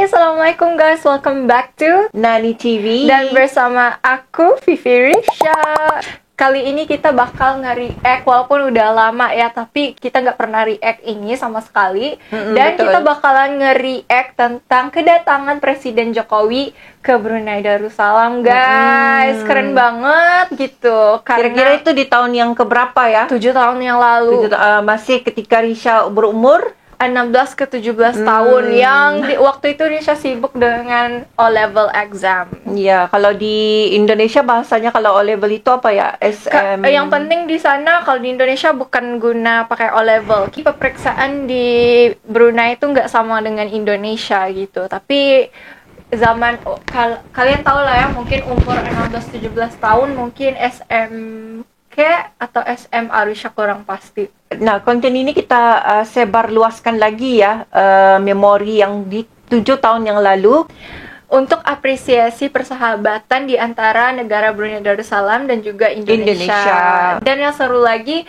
Hai, Assalamualaikum guys, welcome back to Nani TV. dan bersama aku Vivi Risha. Kali ini kita bakal nge-react, walaupun udah lama ya, tapi kita nggak pernah react ini sama sekali. Dan betul. kita bakalan nge-react tentang kedatangan Presiden Jokowi ke Brunei Darussalam guys. Keren banget gitu. Kira-kira itu di tahun yang keberapa ya? 7 tahun yang lalu, Masih ketika Risha berumur 16 ke 17 tahun, yang waktu itu Risha sibuk dengan O-level exam. Ya, kalau di Indonesia bahasanya kalau O-level itu apa ya? SM. Yang penting di sana kalau di Indonesia bukan guna pakai O-level. Peperiksaan di Brunei itu nggak sama dengan Indonesia gitu. Tapi zaman kalian tahu lah ya, mungkin umur 16-17 tahun mungkin SMK atau SMA, Risha kurang pasti. Nah, konten ini kita sebar luaskan lagi ya, memori yang di 7 tahun yang lalu. Untuk apresiasi persahabatan di antara negara Brunei Darussalam dan juga Indonesia. Dan yang seru lagi,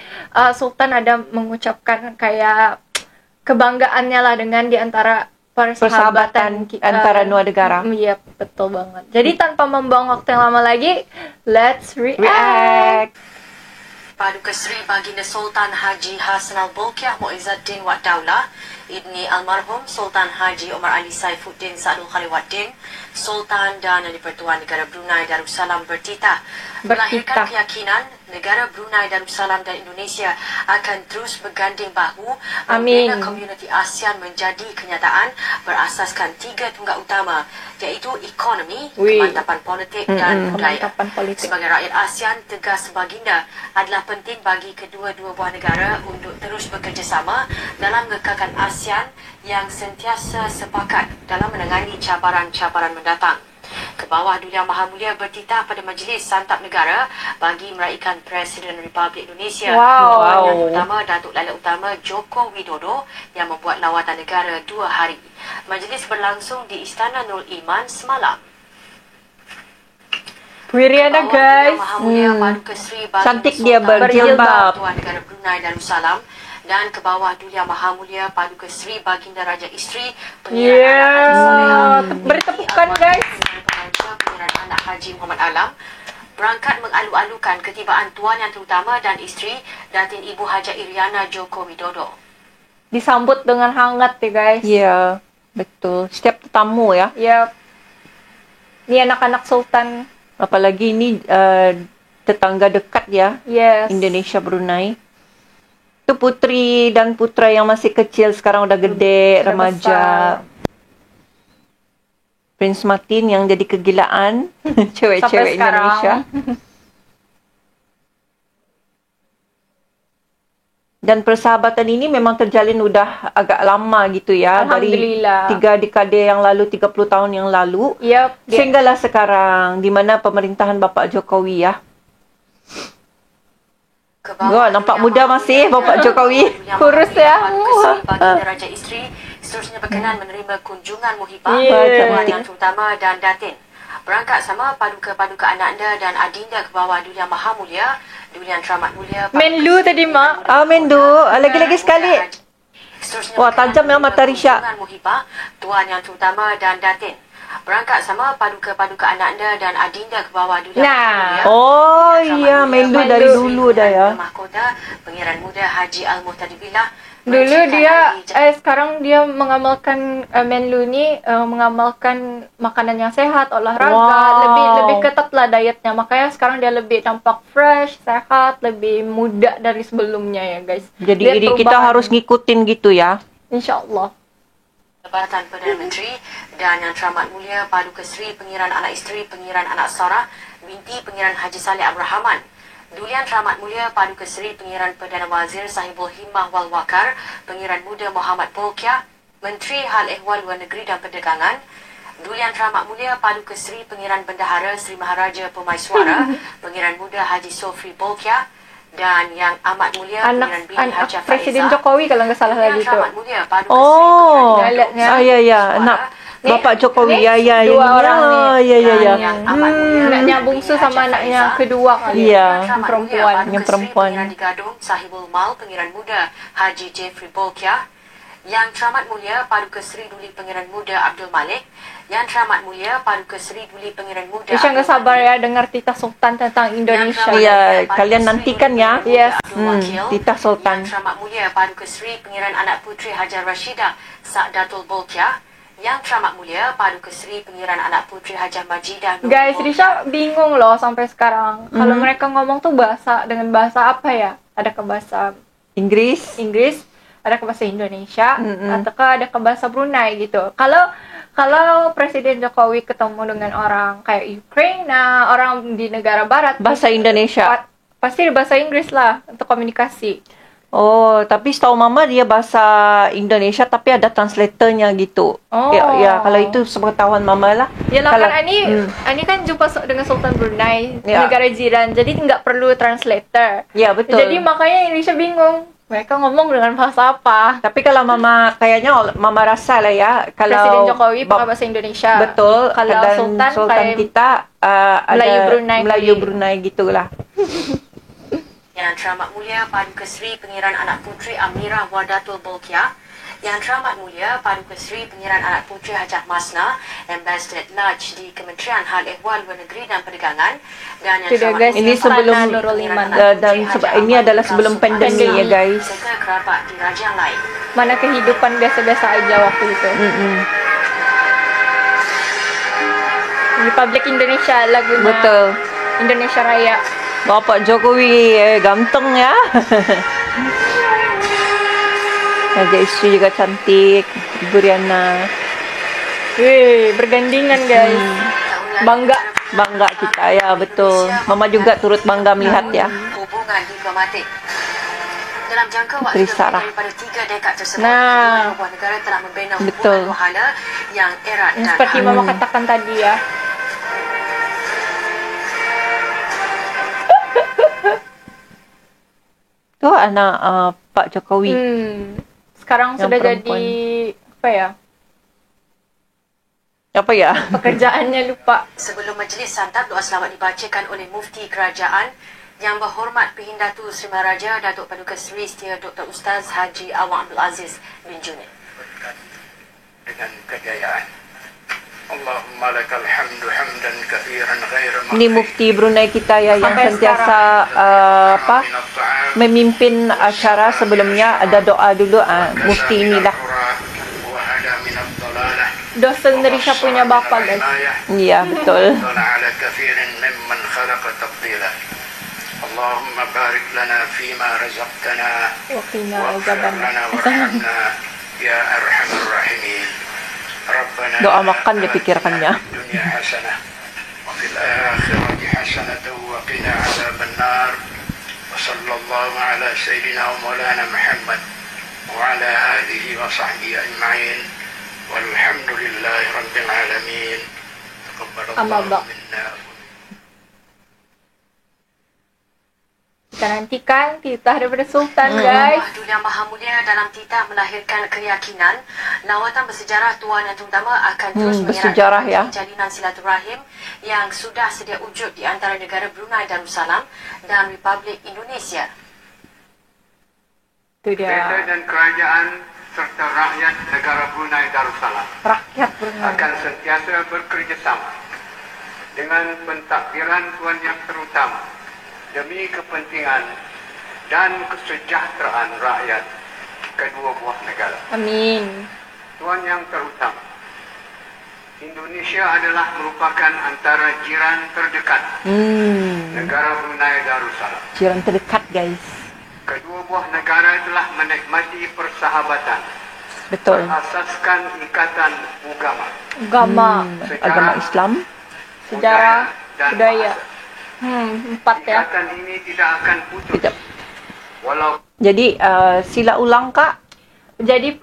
Sultan ada mengucapkan kayak kebanggaannya lah dengan di antara persahabatan antara dua negara. Iya, betul banget. Jadi tanpa membuang waktu yang lama lagi, let's react. Paduka Sri Baginda Sultan Haji Hassanal Bolkiah Muizzuddin Wad Daulah Ibni Almarhum Sultan Haji Omar Ali Saifuddin Saadul Khaliwaddin, Sultan dan Di-Pertuan Negara Brunei Darussalam bertitah melahirkan keyakinan negara Brunei Darussalam dan Indonesia akan terus berganding bahu membina komuniti ASEAN menjadi kenyataan berasaskan 3 tunggak utama, iaitu ekonomi, kemantapan politik dan budaya. Sebagai rakyat ASEAN, tegas baginda adalah penting bagi kedua-dua buah negara untuk terus bekerjasama dalam mengekalkan ASEAN yang sentiasa sepakat dalam menangani cabaran-cabaran mendatang. Ke bawah Duli Yang Maha Mulia bertitah pada Majlis Santap Negara bagi meraihkan Presiden Republik Indonesia. Yang utama Datuk Lala Utama Joko Widodo yang membuat lawatan negara 2 hari. Majlis berlangsung di Istana Nurul Iman semalam. Wiriana guys. Cantik dia berjilbab. Tuan Negara Brunei Darussalam. Dan ke bawah Duli Yang Maha Mulia Paduka Sri Baginda Raja Isteri bertepukan guys. Pengiran anak Haji Muhammad Alam berangkat mengalu-alukan ketibaan Tuan Yang Terutama dan isteri Datin Ibu Haja Iriana Joko Widodo. Disambut dengan hangat ya guys. Iya, betul. Setiap tetamu ya. Yap. Ini anak-anak Sultan. Apalagi ini tetangga dekat ya. Yes. Indonesia Brunei. Itu putri dan putra yang masih kecil, sekarang udah gede, remaja. Prince Martin yang jadi kegilaan cewek-cewek Indonesia. Dan persahabatan ini memang terjalin udah agak lama gitu ya. Alhamdulillah. Dari 3 dekade yang lalu, 30 tahun yang lalu. Sehinggalah sekarang, di mana pemerintahan Bapak Jokowi ya. Nampak muda masih Bapak Jokowi. Kurus ya. Baginda Raja Isteri seterusnya berkenan menerima kunjungan muhibah Tuan Yang Terutama dan Datin. Berangkat sama paduka-paduka ananda dan adinda ke bawah Duli Yang Maha Mulia, Duli Yang Teramat Mulia Menlu tadi mak. Menlu. Lagi-lagi sekali. Wah, tajam ya mata Risha. Muhibah Tuan Yang Terutama dan Datin. Berangkat sama paduka-paduka ananda dan adinda ke bawah Duli Yang Maha Mulia. Oh iya, Menlu dari dulu dah ya. Mahkota Pengiran Muda Haji Al-Muhtadi Billah. Dulu dia, sekarang dia mengamalkan Menlu ni mengamalkan makanan yang sehat, olahraga, lebih ketat lah dietnya. Makanya sekarang dia lebih tampak fresh, sehat, lebih muda dari sebelumnya ya guys. Jadi kita harus ngikutin gitu ya. InsyaAllah. Jabatan Perdana Menteri dan Yang Teramat Mulia Paduka Sri Pengiran Anak Isteri Pengiran Anak Sarah binti Pengiran Haji Saleh Abdul Rahman, Duli Yang Teramat Mulia Paduka Sri Pengiran Perdana Wazir Sahibul Himmah Wal Wakar Pengiran Muda Muhammad Bolkiah, Menteri Hal Ehwal Luar Negeri dan Perdagangan, Duli Yang Teramat Mulia Paduka Sri Pengiran Bendahara Sri Maharaja Pemaiswara Pengiran Muda Haji Sofri Bolkiah, dan Yang Amat Mulia anak Presiden Jokowi kalau nggak salah lagi tu. Ya, anak Bapak Jokowi. Dua orang ni. Ya. Anaknya bungsu sama anaknya kedua kali. Iya, perempuan. Yang perempuan. Pengiran di Gadung Sahibul Mal Pengiran Muda Haji Jeffrey Bolkiah, Yang Teramat Mulia Paduka Seri Duli Pangeran Muda Abdul Malik, Yang Teramat Mulia Paduka Seri Duli Pangeran Muda Isya nggak sabar ya dengar Tita Sultan tentang Indonesia. Iya, kalian nantikan ya. Yes. Tita Sultan. Yang Teramat Mulia Paduka Seri Pangeran Anak Puteri Hajar Rashidah Sa'datul Bolkiah, Yang Teramat Mulia Paduka Seri Pangeran Anak Puteri Hajar Majidah Nurul Guys, Bolkiah. Risha bingung loh sampai sekarang. Kalau mereka ngomong tuh bahasa dengan bahasa apa ya? Ada ke bahasa Inggris. Inggris, ada ke bahasa Indonesia, ataukah ada ke bahasa Brunei gitu. Kalau Presiden Jokowi ketemu dengan orang kayak Ukraina, orang di negara barat, Bahasa Indonesia. pasti bahasa Inggris lah untuk komunikasi. Oh, tapi setahu Mama dia bahasa Indonesia tapi ada translatornya gitu. Oh. Ya, kalau itu sepengetahuan Mama lah. Yalah Kalau- kan Ani kan jumpa dengan Sultan Brunei, Ya. negara jiran, jadi nggak perlu translator. Ya, betul. Jadi makanya Indonesia bingung, mereka ngomong dengan bahasa apa. Tapi kalau Mama kayaknya Mama rasa lah ya kalau Presiden Jokowi pakai bahasa Indonesia. betul. Kalau dan Sultan kayak kita Melayu ada Brunei Melayu kali. Brunei gitulah. Yang Teramat Mulia Paduka Seri Pangeran Anak Puteri Amirah Wadatul Bolkiah, Yang Teramat Mulia Paduka Seri Pangeran Anak Puteri Hajah Masna, Ambassador at Large di Kementerian Hal Ehwal Luar Negeri dan Perdagangan, dan Yang Sudah, Teramat guys, Mulia ini sebelum- Paduka Seri Nurul Pangeran Iman. Anak Puteri Dan Hajah ini Ahmad adalah Bakar sebelum Sultan pandemi ya, guys. serta kerabat di kerajaan lain. Mana kehidupan biasa-biasa aja waktu itu. Republik Indonesia lagunya. Betul. Indonesia Raya. Bapak Jokowi ganteng ya. Ada istri juga cantik, Ibu Riana. Wih, bergandingan guys. Bangga. Bangga kita ya, betul. Mama juga turut bangga melihat ya. Hubungan diplomatik. Dalam jangka waktu Puteri lebih Sarah. daripada 3 dekad tersebut, Nah. kedua buah negara telah membina Betul. hubungan wahana yang erat Yang dan seperti hangat. Mama katakan tadi ya. Tu anak Pak Jokowi. Sekarang Yang sudah perempuan. jadi apa ya? Apa ya? Pekerjaannya lupa. Sebelum majlis santap, doa selamat dibacakan oleh Mufti Kerajaan Yang Berhormat Pihindatu Sri Maharaja Datuk Paduka Seri Setia Dr. Ustaz Haji Awang Abdul Aziz bin Junid. dengan kejayaan. Allahumma lakal hamdu hamdan kathiran ghairan Ini mufti Brunei kita ya yang Sampai sentiasa memimpin acara. Sebelumnya ada doa dulu. Mufti inilah. Dosen Risha punya bapak guys. Iya, betul. على كثير ممن خلق تفضيلا اللهم بارك لنا فيما رزقتنا Wakina واغفر Azaban. لنا وارحمنا يا أرحم الراحمين ربنا Doa makan dia pikirkannya. في الدنيا حسنة وفي الآخرة حسنة وقنا عذاب النار وصلى الله على سيدنا ومولانا محمد وعلى آله وصحبه أجمعين والحمد لله رب العالمين تقبل أما الله بعد. منا Kita nantikan titah daripada Sultan Allah guys. Yang Maha Mulia dalam titah melahirkan keyakinan lawatan bersejarah Tuan Yang Terutama akan terus bersejarah ya. jalinan silaturahim yang sudah sedia wujud di antara negara Brunei Darussalam dan Republik Indonesia. Itu dia. dan kerajaan serta rakyat negara Brunei Darussalam Rakyat Brunei. akan sentiasa bekerjasama dengan pentadbiran Tuan Yang Terutama demi kepentingan dan kesejahteraan rakyat kedua buah negara. Amin. Tuan Yang Terutama, Indonesia adalah merupakan antara jiran terdekat negara Brunei Darussalam. Jiran terdekat guys. Kedua buah negara telah menikmati persahabatan Betul. berasaskan ikatan agama, Agama, Agama Islam. sejarah, dan budaya. bahasa. 4 ya. Ikatan ini tidak akan putus. Tidak. Walau Jadi sila ulang Kak. Jadi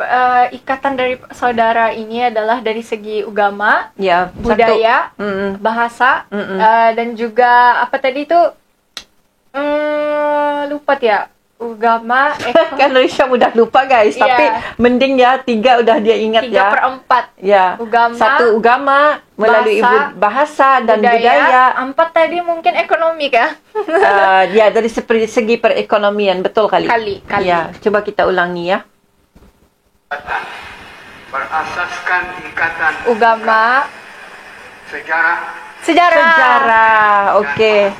ikatan dari saudara ini adalah dari segi agama, Ya, budaya, bahasa, dan juga apa tadi itu? Lupa ya. Agama, Kan Risha udah lupa guys, Iya. tapi mending ya 3 udah dia ingat 3/4. ya. Agama, 1 agama melalui bahasa dan budaya. 4 tadi mungkin ekonomi kah? Ya dari segi perekonomian, betul kali. Kali. Ya, coba kita ulangi ya. berasaskan ikatan Agama, sejarah sejarah. Sejarah. Okey.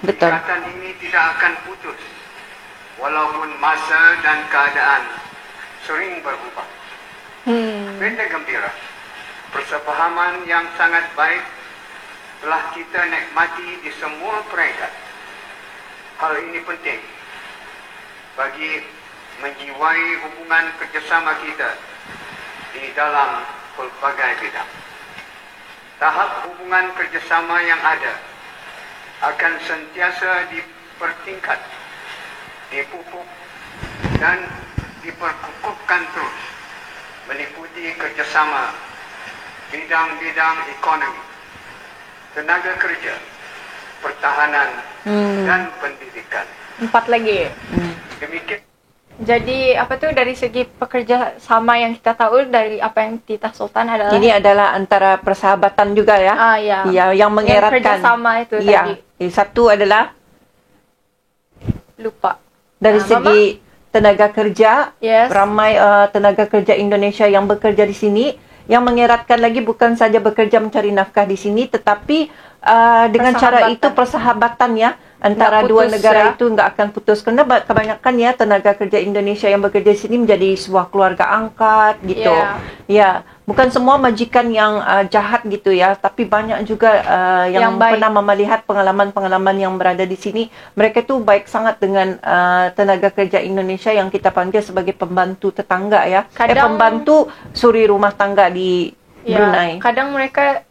Betul. Ikatan ini tidak akan putus walaupun masa dan keadaan sering berubah. Benda gembira, persefahaman yang sangat baik telah kita nikmati di semua peringkat. Hal ini penting bagi menjiwai hubungan kerjasama kita di dalam pelbagai bidang. Tahap hubungan kerjasama yang ada akan sentiasa dipertingkat, dipupuk dan diperkukuhkan terus meliputi kerjasama bidang-bidang ekonomi, tenaga kerja, pertahanan dan pendidikan. 4 lagi. Demikian. Jadi apa tu dari segi pekerja sama yang kita tahu dari apa yang Tita Sultan adalah Ini adalah antara persahabatan juga ya. ya. Ya, yang mengeratkan. Yang kerjasama itu Ya. tadi. Satu adalah Lupa. dari Mama? segi tenaga kerja. Yes. Ramai tenaga kerja Indonesia yang bekerja di sini. Yang mengeratkan lagi bukan saja bekerja mencari nafkah di sini, tetapi dengan cara itu persahabatan ya. Antara Nggak dua putus, negara ya. itu nggak akan putus. Kerana kebanyakan ya tenaga kerja Indonesia yang bekerja di sini menjadi sebuah keluarga angkat gitu. Yeah. Ya, bukan semua majikan yang jahat gitu ya, tapi banyak juga yang baik. pernah melihat pengalaman-pengalaman yang berada di sini. Mereka tu baik sangat dengan tenaga kerja Indonesia yang kita panggil sebagai pembantu tetangga ya. Kadang- Pembantu suri rumah tangga di Brunei. Kadang mereka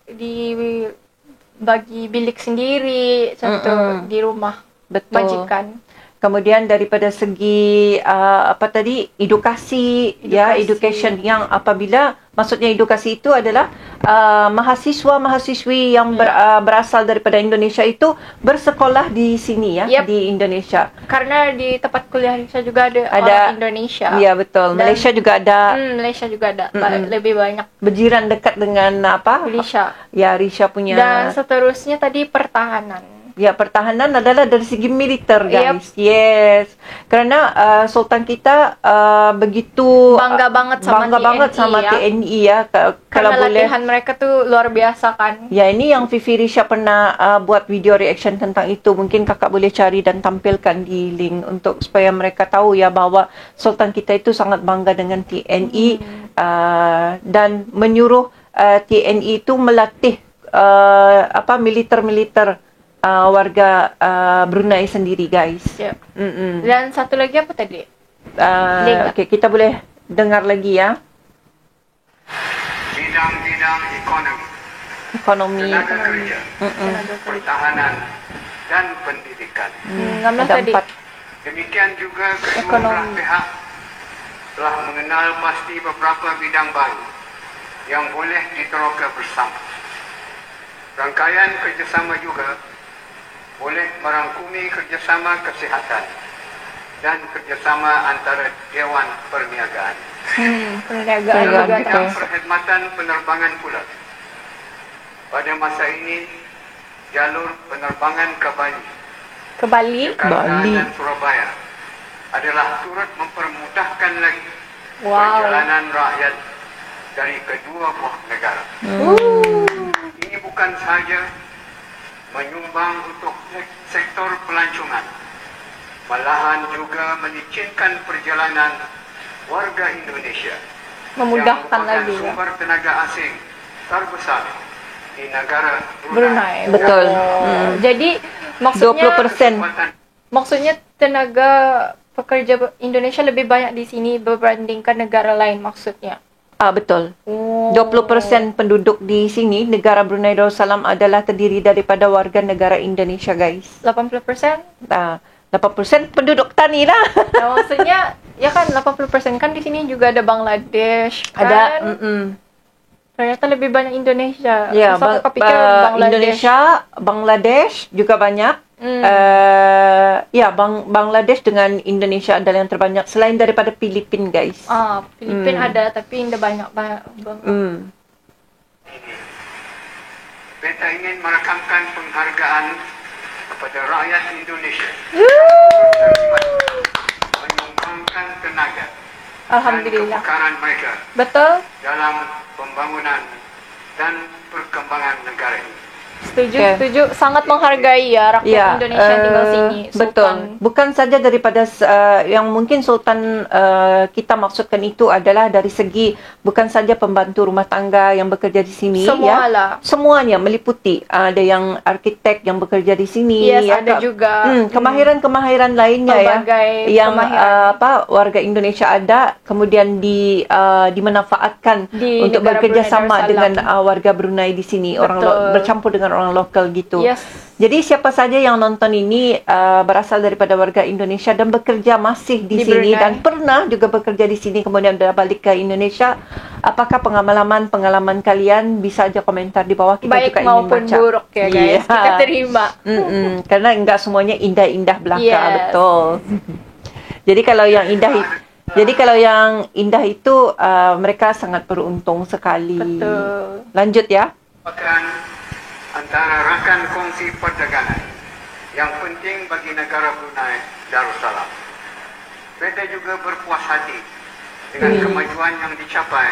bagi bilik sendiri contoh di rumah Betul. majikan. Kemudian daripada segi edukasi ya, education yang apabila maksudnya edukasi itu adalah mahasiswa-mahasiswi yang berasal daripada Indonesia itu bersekolah di sini ya, Yep. di Indonesia. Karena di tempat kuliah saya juga ada orang Indonesia. Ya betul. Dan- Malaysia juga ada Malaysia juga ada lebih banyak berjiran dekat dengan Malaysia. Ya, Risha punya. Dan seterusnya tadi pertahanan. Ya, pertahanan adalah dari segi militer, guys. Yes. Kerana Sultan kita begitu Bangga banget sama TNI ya. Kalau Karena boleh. latihan mereka tuh luar biasa kan. Ya, ini yang Fifi Risha pernah buat video reaction tentang itu. Mungkin kakak boleh cari dan tampilkan di link untuk supaya mereka tahu ya bahawa Sultan kita itu sangat bangga dengan TNI dan menyuruh TNI itu melatih militer-militer warga Brunei sendiri, guys. Yep. Dan satu lagi apa tadi? Okey, kita boleh dengar lagi ya. Bidang-bidang ekonomi, tenaga kerja, pertahanan dan pendidikan. Ngambil Ada tadi. 4. Demikian juga kedua Ekonomi. belah pihak telah mengenal pasti beberapa bidang baru yang boleh diteroka bersama. Rangkaian kerjasama juga boleh merangkumi kerjasama kesihatan dan kerjasama antara Dewan Perniagaan. Perniagaan Perniagaan, juga. Bidang perkhidmatan penerbangan pula. Pada masa ini, jalur penerbangan ke Bali, Ke Bali. Jakarta dan Surabaya adalah turut mempermudahkan lagi Wow. perjalanan rakyat dari kedua buah negara. Ini bukan sahaja menyumbang untuk sektor pelancongan, malahan juga melicinkan perjalanan warga Indonesia Memudahkan yang merupakan lagi ya. sumber tenaga asing terbesar di negara Brunei. Betul. Jadi maksudnya 20%. maksudnya tenaga pekerja Indonesia lebih banyak di sini berbandingkan negara lain maksudnya. Betul. 20% penduduk di sini, negara Brunei Darussalam adalah terdiri daripada warga negara Indonesia, guys. 80%? 80% penduduk tani lah. Nah, maksudnya ya kan 80% kan di sini juga ada Bangladesh kan. Ada Ternyata lebih banyak Indonesia. ya, Terus aku pikir Bangladesh. Indonesia, Bangladesh juga banyak. Bangladesh dengan Indonesia adalah yang terbanyak selain daripada Filipina, guys. Filipina ada tapi tidak banyak. Beta ingin merekamkan penghargaan kepada rakyat Indonesia menyumbangkan tenaga Alhamdulillah. dan kepekaran mereka Betul. dalam pembangunan dan perkembangan negara ini. Setuju, Okay. setuju. Sangat menghargai ya rakyat Ya, Indonesia yang tinggal sini. betul. Bukan saja daripada yang mungkin Sultan kita maksudkan itu adalah dari segi bukan saja pembantu rumah tangga yang bekerja di sini, Semua ya. lah. Semuanya meliputi. Ada yang arkitek yang bekerja di sini, Yes, ya. ada juga. Kemahiran-kemahiran lainnya Pelbagai ya. Yang kemahiran. warga Indonesia ada, kemudian dimanfaatkan Di untuk negara bekerjasama Brunei dengan Darussalam. warga Brunei di sini, Betul. bercampur dengan orang lokal gitu. Yes. Jadi siapa saja yang nonton ini berasal daripada warga Indonesia dan bekerja masih di sini Brunei. dan pernah juga bekerja di sini kemudian dah balik ke Indonesia, apakah pengalaman kalian bisa aja komentar di bawah, kita Baik juga ingin maupun baca. buruk ya guys. Iya. Kita terima. Karena enggak semuanya indah-indah belaka, Yes. betul. Jadi kalau yang indah itu mereka sangat beruntung sekali. Betul. Lanjut ya. Bahkan antara rakan kongsi perdagangan yang penting bagi negara Brunei Darussalam. PT juga berpuas hati dengan kemajuan yang dicapai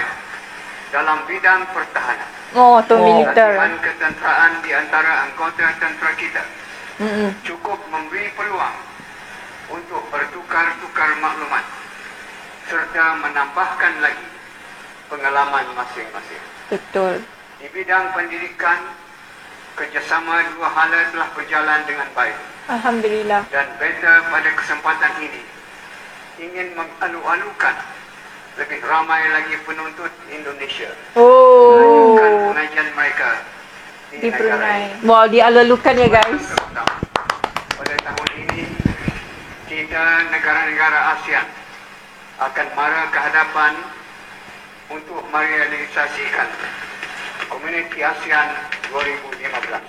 dalam bidang pertahanan. Oh, tuh militer. Latihan ketenteraan di antara anggota tentera kita cukup memberi peluang untuk bertukar-tukar maklumat serta menambahkan lagi pengalaman masing-masing. Betul. Di bidang pendidikan, kerjasama dua hala telah berjalan dengan baik Alhamdulillah. dan beta pada kesempatan ini ingin mengalu-alukan lebih ramai lagi penuntut Indonesia Oh. melanjutkan pengajian mereka Di negara Brunei. ini. Wow, dialu-alukan ya guys. Terutama pada tahun ini, kita negara-negara ASEAN akan mara ke hadapan untuk merealisasikan Komuniti ASEAN 2015.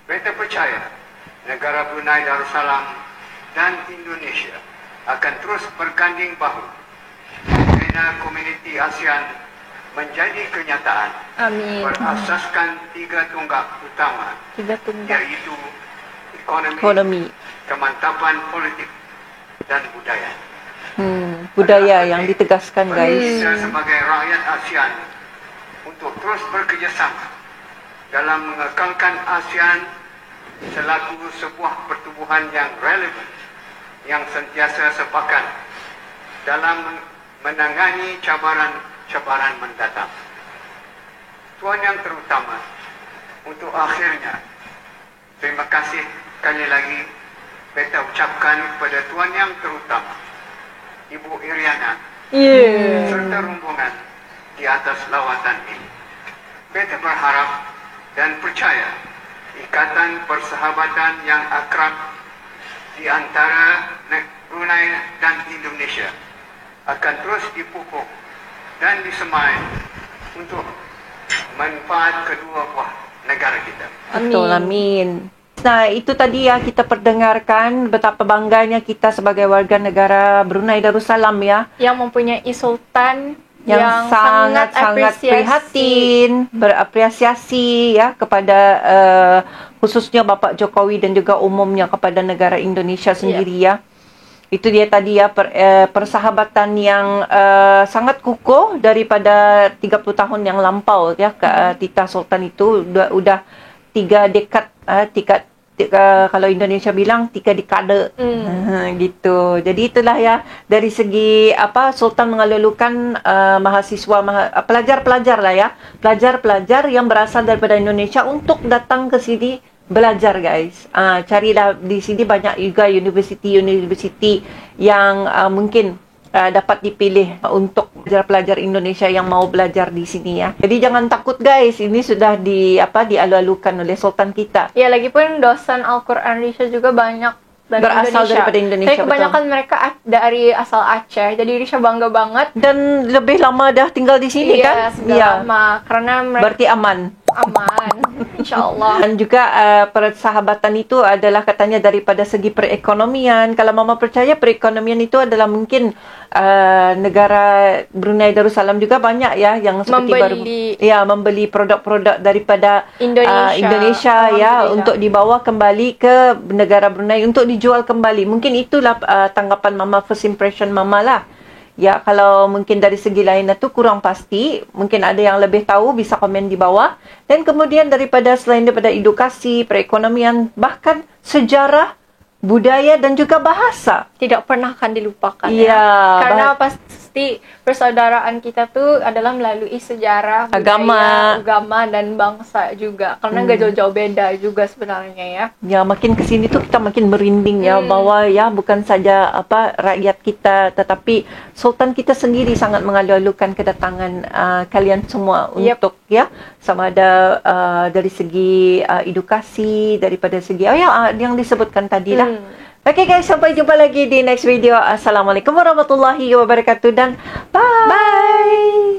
Beta percaya negara Brunei Darussalam dan Indonesia akan terus berganding bahu membina Komuniti ASEAN menjadi kenyataan Amin. berasaskan tiga tonggak utama, Tiga tunggak. yaitu ekonomi, Ekonomi. kemantapan politik, dan budaya. Budaya yang ditegaskan guys. Kita sebagai rakyat ASEAN untuk terus bekerjasama dalam mengekalkan ASEAN selaku sebuah pertubuhan yang relevan, yang sentiasa sepakat dalam menangani cabaran-cabaran mendatang. Tuan yang terutama, untuk akhirnya, terima kasih sekali lagi beta ucapkan kepada Tuan yang terutama, Ibu Iriana, serta rombongan di atas lawatan ini. Beta berharap dan percaya ikatan persahabatan yang akrab di antara Brunei dan Indonesia akan terus dipupuk dan disemai untuk manfaat kedua buah negara kita. Betul, amin. Nah, itu tadi ya kita perdengarkan betapa bangganya kita sebagai warga negara Brunei Darussalam ya. Yang mempunyai sultan Yang sangat-sangat prihatin, berapresiasi ya kepada khususnya Bapak Jokowi dan juga umumnya kepada negara Indonesia sendiri ya. Itu dia tadi ya persahabatan yang sangat kukuh daripada 30 tahun yang lampau ya. Tita Sultan itu udah 3 dekad kalau Indonesia bilang 3 dekade gitu. Jadi itulah ya dari segi Sultan mengalulukan pelajar-pelajar lah ya. Pelajar-pelajar yang berasal daripada Indonesia untuk datang ke sini belajar guys. Carilah di sini banyak juga university yang mungkin dapat dipilih untuk pelajar-pelajar Indonesia yang mau belajar di sini ya. Jadi jangan takut guys, ini sudah dialu-alukan oleh Sultan kita. Ya, lagipun dosen Al-Quran Risha juga banyak dari Berasal Indonesia. daripada Indonesia, Tapi kebanyakan mereka dari asal Aceh. Jadi Risha bangga banget. Dan lebih lama dah tinggal di sini kan? Sudah lama. Karena mereka Berarti aman. aman. InsyaAllah. Dan juga persahabatan itu adalah katanya daripada segi perekonomian. Kalau Mama percaya perekonomian itu adalah mungkin negara Brunei Darussalam juga banyak ya yang seperti membeli produk-produk daripada Indonesia ya untuk dibawa kembali ke negara Brunei untuk dijual kembali. Mungkin itulah tanggapan Mama, first impression Mama lah. Ya, kalau mungkin dari segi lain itu kurang pasti, mungkin ada yang lebih tahu, bisa komen di bawah. Dan kemudian selain daripada edukasi, perekonomian, bahkan sejarah, budaya dan juga bahasa. Tidak pernah akan dilupakan Ya, karena pasti persaudaraan kita tuh adalah melalui sejarah, budaya, agama dan bangsa juga, karena nggak jauh-jauh beda juga sebenarnya ya. Ya, makin kesini tuh kita makin merinding ya, bahwa ya bukan saja rakyat kita, tetapi Sultan kita sendiri sangat mengalu-alukan kedatangan kalian semua untuk ya, sama ada dari segi edukasi, daripada segi yang disebutkan tadi lah. Oke guys, sampai jumpa lagi di next video. Assalamualaikum warahmatullahi wabarakatuh dan bye.